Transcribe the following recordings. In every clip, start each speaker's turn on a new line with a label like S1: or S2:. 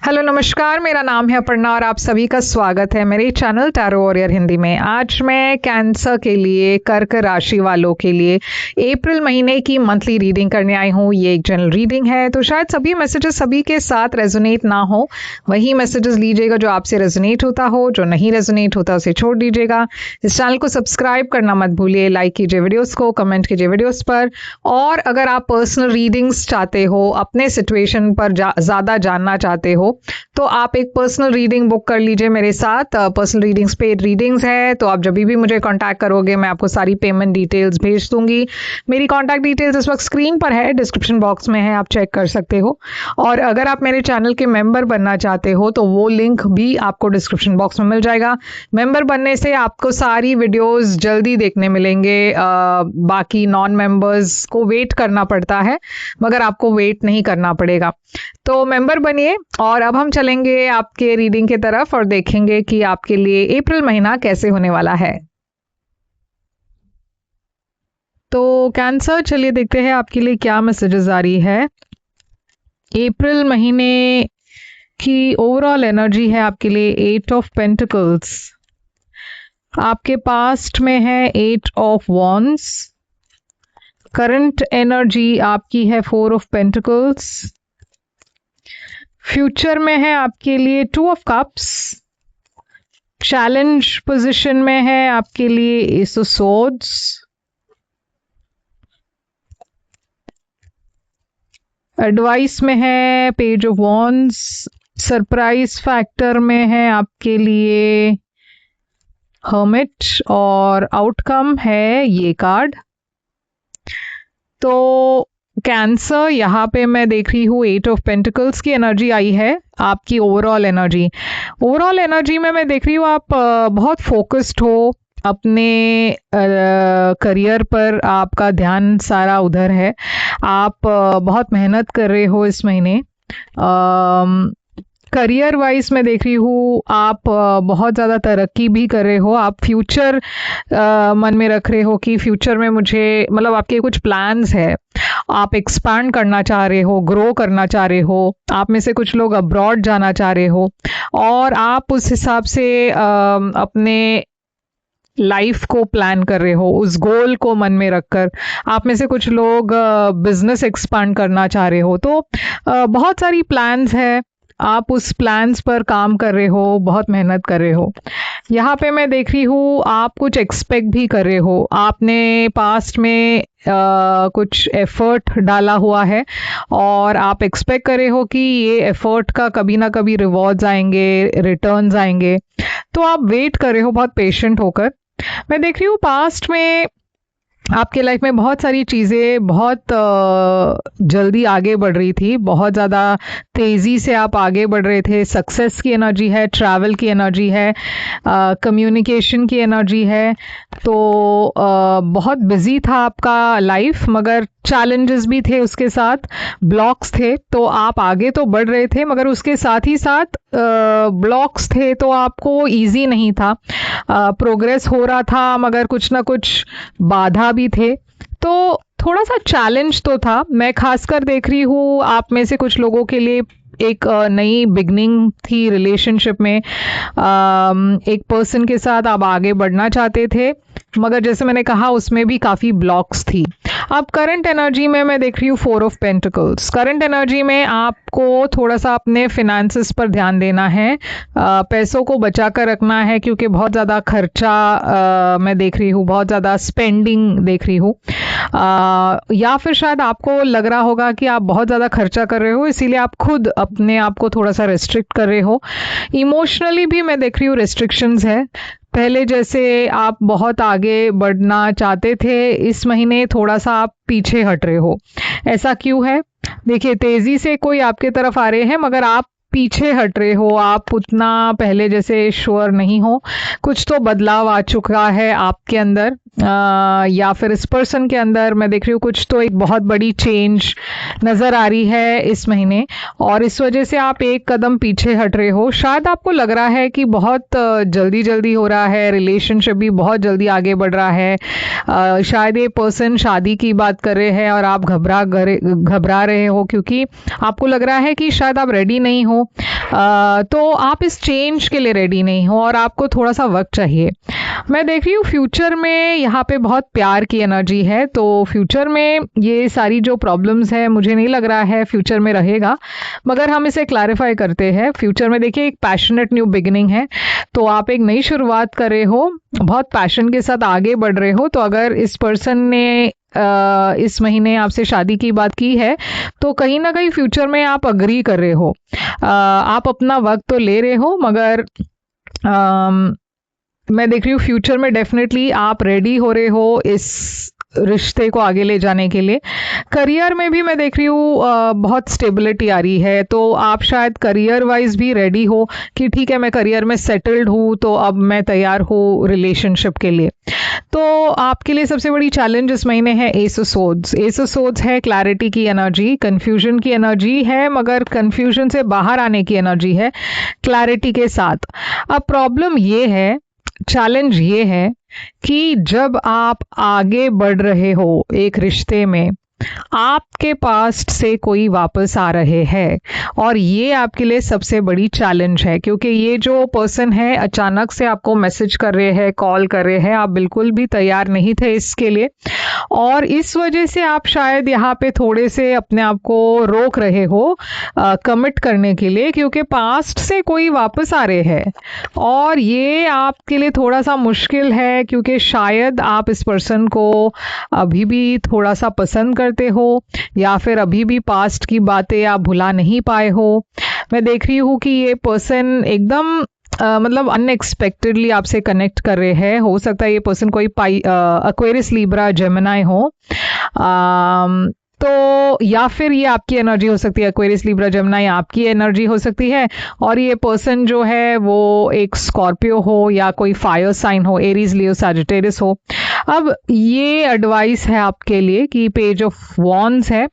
S1: Hello नमस्कार, मेरा नाम है अपर्णा और आप सभी का स्वागत है मेरे चैनल टैरो वॉरियर हिंदी में। आज मैं कैंसर के लिए, कर्क राशि वालों के लिए अप्रैल महीने की मंथली रीडिंग करने आई हूँ। ये एक जनरल रीडिंग है, तो शायद सभी मैसेजेस सभी के साथ रेजोनेट ना हो। वही मैसेजेस लीजिएगा जो आपसे रेजोनेट होता हो, जो नहीं रेजोनेट होता उसे छोड़ दीजिएगा। इस चैनल को सब्सक्राइब करना मत भूलिए, लाइक कीजिए वीडियोस को, कमेंट कीजिए वीडियोस पर। और अगर आप पर्सनल रीडिंग्स चाहते हो, अपने सिचुएशन पर ज़्यादा जानना चाहते हो, तो आप एक पर्सनल रीडिंग बुक कर लीजिए मेरे साथ। पर्सनल रीडिंग्स पेड रीडिंग्स है, तो आप जब भी मुझे कांटेक्ट करोगे मैं आपको सारी पेमेंट डिटेल्स भेज दूंगी। मेरी कांटेक्ट डिटेल्स इस वक्त स्क्रीन पर है, डिस्क्रिप्शन बॉक्स में है, आप चेक कर सकते हो। और अगर आप मेरे चैनल के मेंबर बनना चाहते हो तो वो लिंक भी आपको डिस्क्रिप्शन बॉक्स में मिल जाएगा। मेंबर बनने से आपको सारी वीडियोस जल्दी देखने मिलेंगे। बाकी नॉन मेंबर्स को वेट करना पड़ता है, मगर आपको वेट नहीं करना पड़ेगा। तो मेंबर बनिए। और अब हम चलेंगे आपके रीडिंग की तरफ और देखेंगे कि आपके लिए अप्रैल महीना कैसे होने वाला है। तो कैंसर, चलिए देखते हैं आपके लिए क्या मैसेजेस आ रही है। अप्रैल महीने की ओवरऑल एनर्जी है आपके लिए 8 ऑफ पेंटिकल्स। आपके पास्ट में है 8 ऑफ वॉन्ड्स। करंट एनर्जी आपकी है 4 ऑफ पेंटिकल्स। फ्यूचर में है आपके लिए 2 ऑफ कप्स। चैलेंज पोजीशन में है आपके लिए एस ऑफ सोर्ड्स। एडवाइस में है page of wands. Surprise factor में है आपके लिए हर्मिट और आउटकम है ये कार्ड। तो कैंसर, यहाँ पे मैं देख रही हूँ 8 ऑफ पेंटिकल्स की एनर्जी आई है आपकी ओवरऑल एनर्जी। ओवरऑल एनर्जी में मैं देख रही हूँ आप बहुत फोकस्ड हो अपने करियर पर, आपका ध्यान सारा उधर है। आप बहुत मेहनत कर रहे हो इस महीने। करियर वाइज मैं देख रही हूँ आप बहुत ज़्यादा तरक्की भी कर रहे हो। आप फ्यूचर मन में रख रहे हो कि फ्यूचर में मुझे, मतलब आपके कुछ प्लान्स है, आप एक्सपांड करना चाह रहे हो, ग्रो करना चाह रहे हो। आप में से कुछ लोग अब्रॉड जाना चाह रहे हो और आप उस हिसाब से अपने लाइफ को प्लान कर रहे हो, उस गोल को मन में रखकर। आप में से कुछ लोग बिजनेस एक्सपांड करना चाह रहे हो। तो बहुत सारी प्लान्स है, आप उस प्लान्स पर काम कर रहे हो, बहुत मेहनत कर रहे हो। यहाँ पे मैं देख रही हूँ आप कुछ एक्सपेक्ट भी कर रहे हो। आपने पास्ट में कुछ एफर्ट डाला हुआ है और आप एक्सपेक्ट कर रहे हो कि ये एफर्ट का कभी ना कभी रिवॉर्ड्स आएंगे, रिटर्न्स आएंगे। तो आप वेट कर रहे हो बहुत पेशेंट होकर। मैं देख रही हूँ पास्ट में आपके लाइफ में बहुत सारी चीज़ें बहुत जल्दी आगे बढ़ रही थी, बहुत ज़्यादा तेज़ी से आप आगे बढ़ रहे थे। सक्सेस की एनर्जी है, ट्रैवल की एनर्जी है, कम्युनिकेशन की एनर्जी है। तो बहुत बिजी था आपका लाइफ, मगर चैलेंजेस भी थे, उसके साथ ब्लॉक्स थे। तो आप आगे तो बढ़ रहे थे, मगर उसके साथ ही साथ ब्लॉक्स थे, तो आपको इजी नहीं था। प्रोग्रेस हो रहा था, मगर कुछ ना कुछ बाधा भी थे। तो थोड़ा सा चैलेंज तो था। मैं खासकर देख रही हूँ आप में से कुछ लोगों के लिए एक नई बिगनिंग थी रिलेशनशिप में। एक पर्सन के साथ आप आगे बढ़ना चाहते थे, मगर जैसे मैंने कहा उसमें भी काफ़ी ब्लॉक्स थी। अब करंट एनर्जी में मैं देख रही हूँ 4 ऑफ पेंटिकल्स। करंट एनर्जी में आपको थोड़ा सा अपने फिनेंसेस पर ध्यान देना है, पैसों को बचा कर रखना है, क्योंकि बहुत ज़्यादा खर्चा मैं देख रही हूँ, बहुत ज़्यादा स्पेंडिंग देख रही हूँ। या फिर शायद आपको लग रहा होगा कि आप बहुत ज़्यादा खर्चा कर रहे हो, इसीलिए आप खुद अपने आप को थोड़ा सा रेस्ट्रिक्ट कर रहे हो। इमोशनली भी मैं देख रही हूँ रिस्ट्रिक्शंस है। पहले जैसे आप बहुत आगे बढ़ना चाहते थे, इस महीने थोड़ा सा आप पीछे हट रहे हो। ऐसा क्यों है? देखिए, तेजी से कोई आपके तरफ आ रहे हैं, मगर आप पीछे हट रहे हो। आप उतना पहले जैसे श्योर नहीं हो। कुछ तो बदलाव आ चुका है आपके अंदर, या फिर इस पर्सन के अंदर। मैं देख रही हूँ कुछ तो एक बहुत बड़ी चेंज नज़र आ रही है इस महीने, और इस वजह से आप एक कदम पीछे हट रहे हो। शायद आपको लग रहा है कि बहुत जल्दी जल्दी हो रहा है, रिलेशनशिप भी बहुत जल्दी आगे बढ़ रहा है। शायद ये पर्सन शादी की बात कर रहे हैं और आप घबरा रहे हो, क्योंकि आपको लग रहा है कि शायद आप रेडी नहीं हो। तो आप इस चेंज के लिए रेडी नहीं हो और आपको थोड़ा सा वक्त चाहिए। मैं देख रही हूँ फ्यूचर में यहाँ पे बहुत प्यार की एनर्जी है, तो फ्यूचर में ये सारी जो प्रॉब्लम्स है मुझे नहीं लग रहा है फ्यूचर में रहेगा, मगर हम इसे क्लैरिफाई करते हैं। फ्यूचर में देखिए एक पैशनेट न्यू बिगिनिंग है, तो आप एक नई शुरुआत कर रहे हो, बहुत पैशन के साथ आगे बढ़ रहे हो। तो अगर इस पर्सन ने इस महीने आपसे शादी की बात की है तो कहीं ना कहीं फ्यूचर में आप अग्री कर रहे हो। आप अपना वक्त तो ले रहे हो, मगर मैं देख रही हूँ फ्यूचर में डेफिनेटली आप रेडी हो रहे हो इस रिश्ते को आगे ले जाने के लिए। करियर में भी मैं देख रही हूँ बहुत स्टेबिलिटी आ रही है, तो आप शायद करियर वाइज भी रेडी हो कि ठीक है मैं करियर में सेटल्ड हूँ, तो अब मैं तैयार हूँ रिलेशनशिप के लिए। तो आपके लिए सबसे बड़ी चैलेंज इस महीने है S of swords. S of swords है क्लैरिटी की एनर्जी, कन्फ्यूजन की एनर्जी है, मगर कन्फ्यूजन से बाहर आने की एनर्जी है क्लैरिटी के साथ। अब प्रॉब्लम ये है, चैलेंज ये है कि जब आप आगे बढ़ रहे हो एक रिश्ते में, आपके पास्ट से कोई वापस आ रहे हैं, और ये आपके लिए सबसे बड़ी चैलेंज है, क्योंकि ये जो पर्सन है अचानक से आपको मैसेज कर रहे हैं, कॉल कर रहे हैं, आप बिल्कुल भी तैयार नहीं थे इसके लिए, और इस वजह से आप शायद यहाँ पे थोड़े से अपने आप को रोक रहे हो कमिट करने के लिए, क्योंकि पास्ट से कोई वापस आ रहे हैं। और ये आपके लिए थोड़ा सा मुश्किल है, क्योंकि शायद आप इस पर्सन को अभी भी थोड़ा सा पसंद करते हो, या फिर अभी भी पास्ट की बातें आप भुला नहीं पाए हो। मैं देख रही हूँ कि ये पर्सन एकदम मतलब अनएक्सपेक्टेडली आपसे कनेक्ट कर रहे हैं। हो सकता है ये पर्सन कोई एक्वेरियस, लिब्रा, जेमिनी हो, तो या फिर ये आपकी एनर्जी हो सकती है, एक्वेरियस, लिब्रा, जेमिनी आपकी एनर्जी हो सकती है, और ये पर्सन जो है वो एक स्कॉर्पियो हो या कोई फायर साइन हो, एरीज, लियो, सैजिटेरियस हो। अब ये एडवाइस है आपके लिए कि पेज ऑफ वॉन्ड्स है,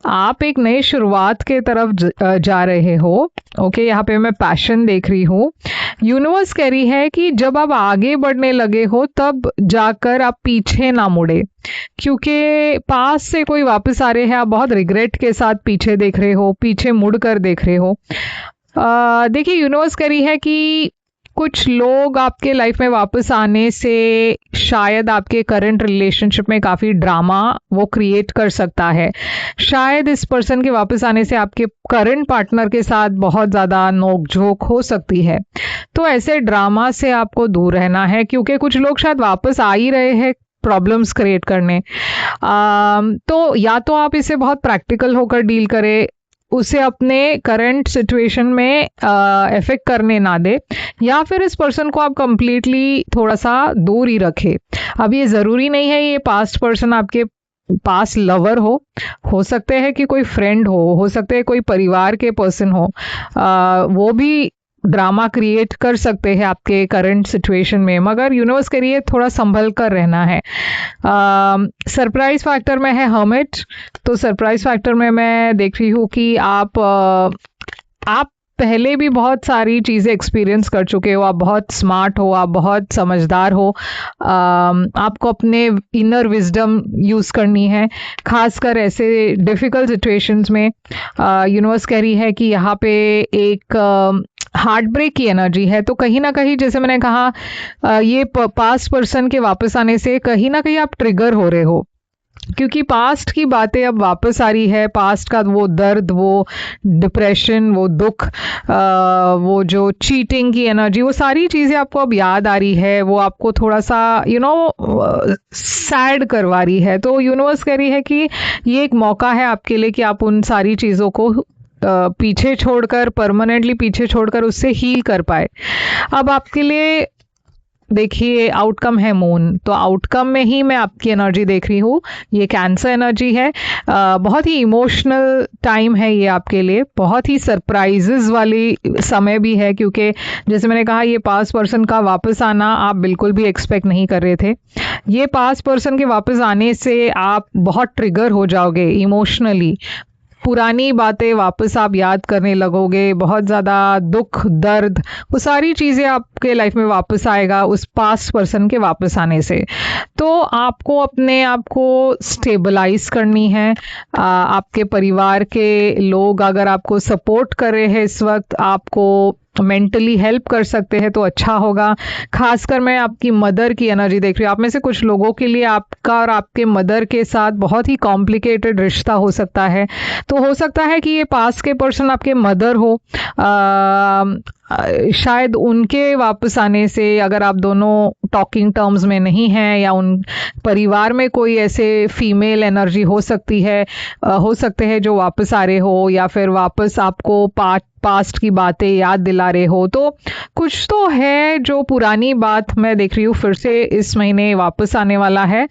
S1: आप एक नई शुरुआत के तरफ जा रहे हो। ओके, यहाँ पे मैं पैशन देख रही हूँ। यूनिवर्स कह रही है कि जब आप आगे बढ़ने लगे हो तब जाकर आप पीछे ना मुड़े, क्योंकि पास से कोई वापस आ रहे हैं, आप बहुत रिग्रेट के साथ पीछे देख रहे हो, पीछे मुड़कर देख रहे हो। देखिए यूनिवर्स कह रही है कि कुछ लोग आपके लाइफ में वापस आने से शायद आपके करंट रिलेशनशिप में काफ़ी ड्रामा वो क्रिएट कर सकता है। शायद इस पर्सन के वापस आने से आपके करंट पार्टनर के साथ बहुत ज़्यादा नोकझोंक हो सकती है। तो ऐसे ड्रामा से आपको दूर रहना है, क्योंकि कुछ लोग शायद वापस आ ही रहे हैं प्रॉब्लम्स क्रिएट करने। तो या तो आप इसे बहुत प्रैक्टिकल होकर डील करें, उसे अपने करंट सिचुएशन में इफेक्ट करने ना दे, या फिर इस पर्सन को आप कंप्लीटली थोड़ा सा दूर ही रखें। अब ये ज़रूरी नहीं है ये पास्ट पर्सन आपके पास लवर हो सकते हैं कि कोई फ्रेंड हो सकते हैं कोई परिवार के पर्सन हो, वो भी ड्रामा क्रिएट कर सकते हैं आपके करंट सिचुएशन में, मगर यूनिवर्स के लिए थोड़ा संभल कर रहना है। सरप्राइज फैक्टर में है हर्मिट, तो सरप्राइज फैक्टर में मैं देख रही हूँ कि आप पहले भी बहुत सारी चीज़ें एक्सपीरियंस कर चुके हो, आप बहुत स्मार्ट हो, आप बहुत समझदार हो, आपको अपने इनर विजडम यूज़ करनी है, खासकर ऐसे डिफ़िकल्ट सिचुएशंस में। यूनिवर्स कह रही है कि यहाँ पे एक हार्ट ब्रेक की एनर्जी है, तो कहीं ना कहीं जैसे मैंने कहा ये पास्ट पर्सन के वापस आने से कहीं ना कहीं आप ट्रिगर हो रहे हो, क्योंकि पास्ट की बातें अब वापस आ रही है। पास्ट का वो दर्द, वो डिप्रेशन, वो दुख, वो जो चीटिंग की एनर्जी, वो सारी चीज़ें आपको अब याद आ रही है, वो आपको थोड़ा सा सैड करवा रही है। तो यूनिवर्स कह रही है कि ये एक मौका है आपके लिए कि आप उन सारी चीज़ों को पीछे छोड़कर, परमानेंटली पीछे छोड़कर उससे हील कर पाए। अब आपके लिए देखिए आउटकम है मून, तो आउटकम में ही मैं आपकी एनर्जी देख रही हूँ। ये कैंसर एनर्जी है, बहुत ही इमोशनल टाइम है ये आपके लिए, बहुत ही सरप्राइजेस वाली समय भी है, क्योंकि जैसे मैंने कहा ये पास्ट पर्सन का वापस आना आप बिल्कुल भी एक्सपेक्ट नहीं कर रहे थे। ये पास्ट पर्सन के वापस आने से आप बहुत ट्रिगर हो जाओगे इमोशनली, पुरानी बातें वापस आप याद करने लगोगे, बहुत ज़्यादा दुख दर्द वो सारी चीज़ें आपके लाइफ में वापस आएगा उस पास्ट पर्सन के वापस आने से। तो आपको अपने आप को स्टेबलाइज करनी है। आपके परिवार के लोग अगर आपको सपोर्ट कर रहे हैं इस वक्त, आपको मेंटली हेल्प कर सकते हैं तो अच्छा होगा। खासकर मैं आपकी मदर की एनर्जी देख रही हूँ। आप में से कुछ लोगों के लिए आपका और आपके मदर के साथ बहुत ही कॉम्प्लिकेटेड रिश्ता हो सकता है। तो हो सकता है कि ये पास्ट के पर्सन आपके मदर हो। शायद उनके वापस आने से, अगर आप दोनों टॉकिंग टर्म्स में नहीं हैं, या उन परिवार में कोई ऐसे फीमेल एनर्जी हो सकती है, हो सकते हैं जो वापस आ रहे हो, या फिर वापस आपको पास्ट की बातें याद दिला रहे हो। तो कुछ तो है जो पुरानी बात मैं देख रही हूँ फिर से इस महीने वापस आने वाला है।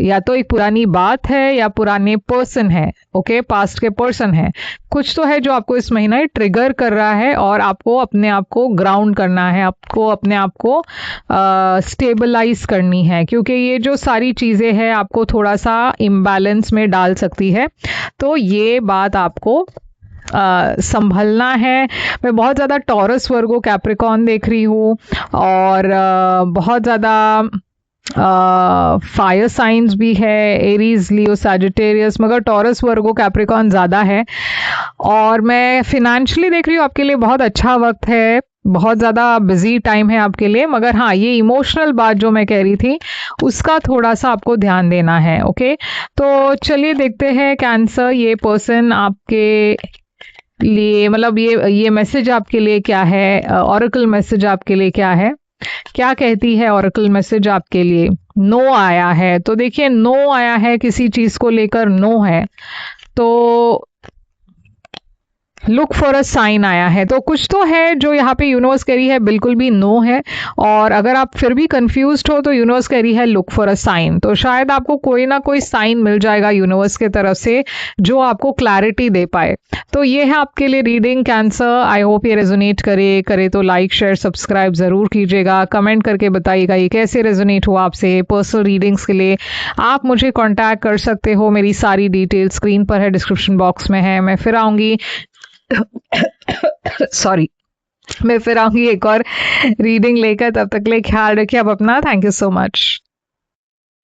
S1: या तो एक पुरानी बात है या पुराने पर्सन है, ओके, पास्ट के पर्सन है। कुछ तो है जो आपको इस महीना ट्रिगर कर रहा है और आपको अपने आप को ग्राउंड करना है, आपको अपने आप को स्टेबलाइज करनी है, क्योंकि ये जो सारी चीज़ें हैं आपको थोड़ा सा इम्बैलेंस में डाल सकती है। तो ये बात आपको संभलना है। मैं बहुत ज़्यादा टॉरस वर्गो कैप्रिकॉन देख रही हूँ, और बहुत ज़्यादा फायर साइंस भी है, एरीज, लियो, सैजिटेरियस, मगर टॉरस वर्गो कैप्रिकॉन ज़्यादा है। और मैं फिनेंशियली देख रही हूँ आपके लिए बहुत अच्छा वक्त है, बहुत ज़्यादा बिजी टाइम है आपके लिए। मगर हाँ, ये इमोशनल बात जो मैं कह रही थी उसका थोड़ा सा आपको ध्यान देना है, ओके। तो चलिए देखते हैं कैंसर, ये पर्सन आपके लिए, मतलब ये मैसेज आपके लिए क्या है, ऑरेकल मैसेज आपके लिए क्या है, क्या कहती है ऑरेकल मैसेज आपके लिए। नो आया है, तो देखिए नो आया है, किसी चीज को लेकर नो है, तो लुक फॉर अ साइन आया है। तो कुछ तो है जो यहाँ पे यूनिवर्स कह रही है बिल्कुल भी नो है। और अगर आप फिर भी कंफ्यूज्ड हो तो यूनिवर्स कह रही है लुक फॉर अ साइन। तो शायद आपको कोई ना कोई साइन मिल जाएगा यूनिवर्स के तरफ से जो आपको क्लैरिटी दे पाए। तो ये है आपके लिए रीडिंग कैंसर। आई होप ये रेजोनेट करे तो लाइक शेयर सब्सक्राइब जरूर कीजिएगा, कमेंट करके बताइएगा ये कैसे रेजोनेट हुआ आपसे। पर्सनल रीडिंग्स के लिए आप मुझे कॉन्टैक्ट कर सकते हो, मेरी सारी डिटेल स्क्रीन पर है, डिस्क्रिप्शन बॉक्स में है। मैं फिर आऊंगी सॉरी, मैं फिर आऊंगी एक और रीडिंग लेकर। तब तक के लिए ख्याल रखिए आप अपना। Thank you so much.